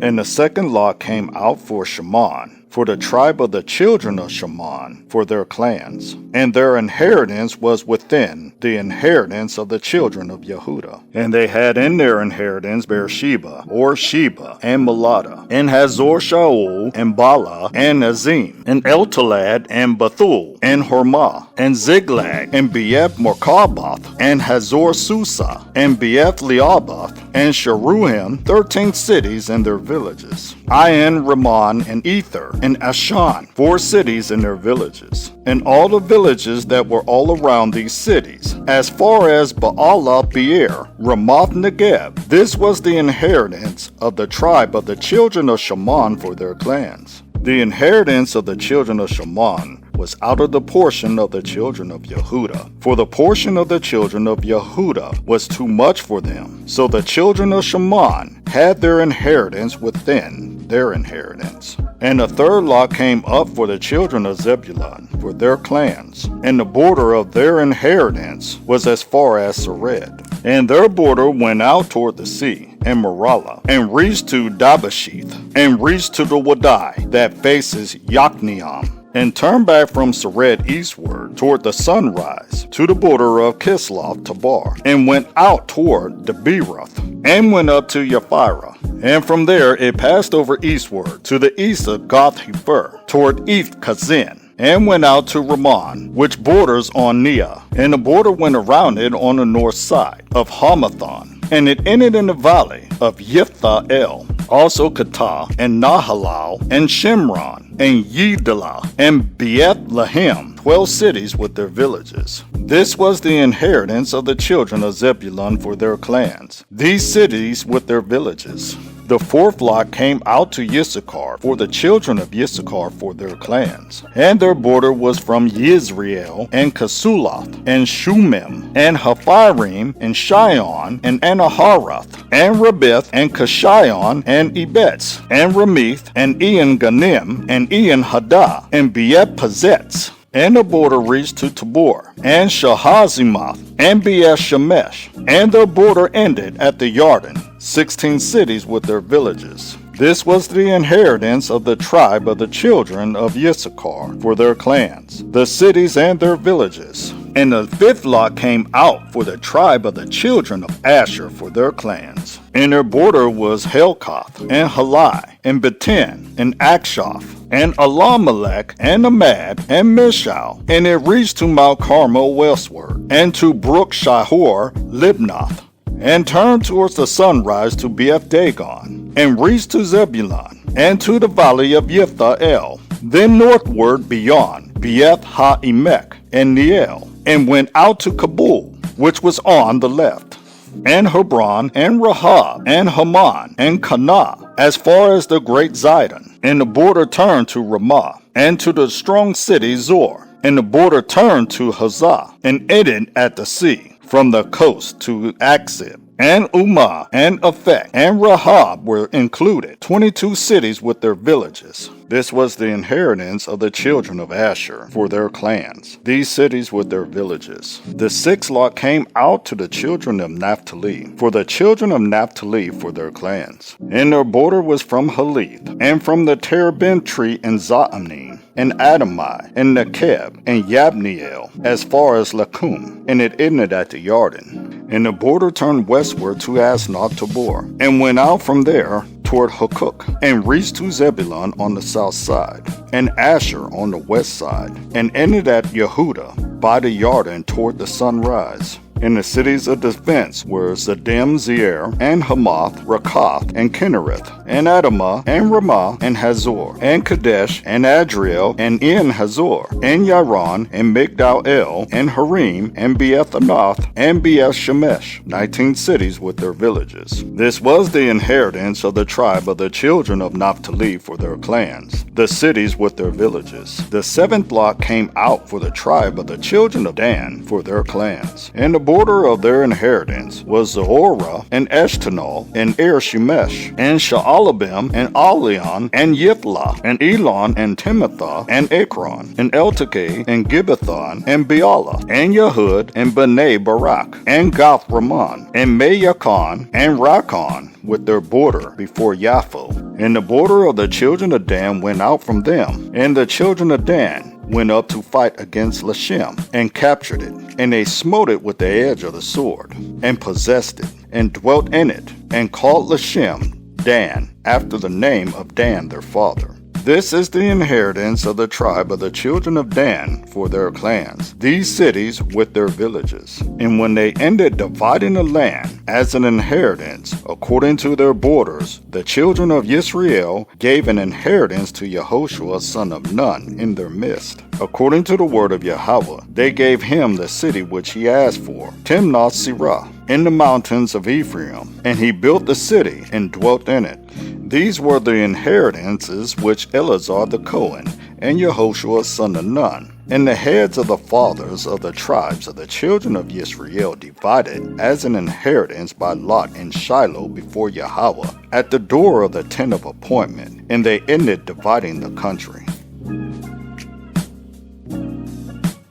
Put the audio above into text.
And the second lot came out for Shimon, for the tribe of the children of Shimon, for their clans. And their inheritance was within the inheritance of the children of Yehuda. And they had in their inheritance Beersheba, or Sheba, and Melada, and Hazor Shaul, and Bala, and Azim, and Eltalad, and Bethul, and Hormah, and Ziglag, and Beeth Morkaboth, and Hazor Susa, and Beeth Leaboth, and Sharuhim, 13 cities and their villages. Ain, Ramon, and Ether, and Ashan, 4 cities and their villages. And all the villages that were all around these cities, as far as Baala Beer, Ramoth Negeb. This was the inheritance of the tribe of the children of Shimon for their clans. The inheritance of the children of Shimon was out of the portion of the children of Yehuda. For the portion of the children of Yehuda was too much for them. So the children of Shimon had their inheritance within their inheritance. And the third lot came up for the children of Zebulun, for their clans. And the border of their inheritance was as far as Sered. And their border went out toward the sea, and Marala, and reached to Dabasheth, and reached to the Wadai that faces Yokneam, and turned back from Sered eastward toward the sunrise to the border of Kisloth Tabar, and went out toward Debiroth, and went up to Yaphirah. And from there it passed over eastward to the east of Goth Hefer, toward Eth Kazin, and went out to Ramon, which borders on Neah, and the border went around it on the north side of Hamathon, and it ended in the valley of Yiphthah-el, also Katah, and Nahalal, and Shimron, and Yedalah, and Beeth-lehem, 12 cities with their villages. This was the inheritance of the children of Zebulun for their clans, these cities with their villages. The fourth lot came out to Issachar, for the children of Issachar for their clans. And their border was from Yisrael, and Kasuloth, and Shumim, and Haphirim, and Shion, and Anaharath, and Rabith, and Kashion, and Ebetz, and Rameth, and Ian Ganim, and Ian Hadah, and Beeth Pazetz. And the border reached to Tabor, and Shahazimath, and Beeth Shemesh, and their border ended at the Yarden, 16 cities with their villages. This was the inheritance of the tribe of the children of Issachar for their clans, the cities and their villages. And the fifth lot came out for the tribe of the children of Asher for their clans. And their border was Helkath, and Halai, and Betin, and Akshaph, and Alamelech, and Amad, and Mishal, and it reached to Mount Carmel westward, and to Brook Shihor Libnath, and turned towards the sunrise to Beth Dagon, and reached to Zebulun, and to the valley of Yiphthah-el, then northward beyond Beth Ha-emek and Neiel, and went out to Kabul, which was on the left, and Hebron, and Rahab, and Haman, and Kanah, as far as the great Zidon. And the border turned to Ramah, and to the strong city Zor, and the border turned to Hazah, and ended at the sea, from the coast to Akzib. And Umah, and Aphek, and Rahab were included, 22 cities with their villages. This was the inheritance of the children of Asher for their clans, these cities with their villages. The sixth lot came out to the children of Naphtali, for the children of Naphtali for their clans. And their border was from Halith, and from the terebinth tree in Zaanim, and Adamai, and Nekeb, and Yabneel, as far as Lakum, and it ended at the Yarden. And the border turned westward to Asnath Tabor, and went out from there toward Hukok, and reached to Zebulun on the south side, and Asher on the west side, and ended at Yehuda by the Yarden toward the sunrise. And the cities of defense were Zedem, Zeir, and Hamath, Rakath, and Kinnereth, and Adamah, and Ramah, and Hazor, and Kadesh, and Adriel, and En Hazor, and Yaron, and Migdal-el, and Harim, and Beeth-anath, and Beeth-shemesh, 19 cities with their villages. This was the inheritance of the tribe of the children of Naphtali for their clans, the cities with their villages. The seventh lot came out for the tribe of the children of Dan for their clans, and the border of their inheritance was Zorah, and Eshtanol, and Shemesh, and Shaalabim, and Alion, and Yithlah, and Elon, and Timotha, and Ekron, and Eltekeh, and Gibbethon, and Beala, and Yahud, and Bnei Barak, and Gath Ramon, and Mayakon, and Rakon, with their border before Yapho. And the border of the children of Dan went out from them, and the children of Dan went up to fight against Lashem, and captured it, and they smote it with the edge of the sword, and possessed it, and dwelt in it, and called Lashem Dan, after the name of Dan their father. This is the inheritance of the tribe of the children of Dan for their clans, these cities with their villages. And when they ended dividing the land as an inheritance, according to their borders, the children of Israel gave an inheritance to Yahoshua son of Nun in their midst. According to the word of Yahweh, they gave him the city which he asked for, Timnath Serah, in the mountains of Ephraim, and he built the city and dwelt in it. These were the inheritances which Eleazar the Cohen and Yahoshua son of Nun, and the heads of the fathers of the tribes of the children of Israel divided as an inheritance by lot in Shiloh before Yahweh, at the door of the tent of appointment, and they ended dividing the country.